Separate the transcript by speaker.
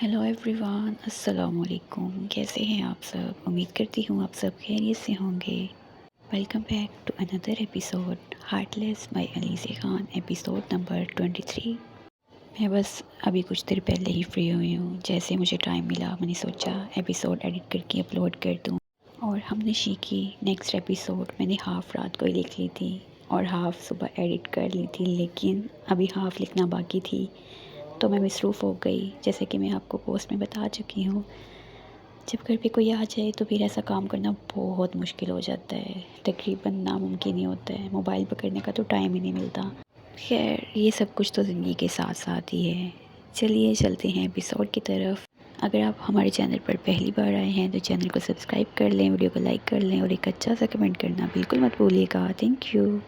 Speaker 1: Hello everyone, अस्सलाम वालेकुम। कैसे हैं आप सब? उम्मीद करती हूँ आप सब खैरियत से होंगे। Welcome back to another episode Heartless by Aliza Khan, episode number 23। मैं बस अभी कुछ देर पहले ही फ्री हुई हूँ। जैसे मुझे टाइम मिला मैंने सोचा एपिसोड एडिट करके अपलोड कर दूँ। और हमनशी की नेक्स्ट एपिसोड मैंने हाफ़ रात को ही लिख ली थी और हाफ़ सुबह एडिट कर ली थी, लेकिन अभी हाफ़ लिखना बाकी थी तो मैं मसरूफ़ हो गई। जैसे कि मैं आपको पोस्ट में बता चुकी हूँ, जब घर पे कोई आ जाए तो फिर ऐसा काम करना बहुत मुश्किल हो जाता है, तकरीबन नामुमकिन ही होता है। मोबाइल पकड़ने का तो टाइम ही नहीं मिलता। खैर, ये सब कुछ तो ज़िंदगी के साथ साथ ही है। चलिए चलते हैं एपिसोड की तरफ। अगर आप हमारे चैनल पर पहली बार आए हैं तो चैनल को सब्सक्राइब कर लें, वीडियो को लाइक कर लें और एक अच्छा सा कमेंट करना बिल्कुल मत भूलिएगा। Thank you.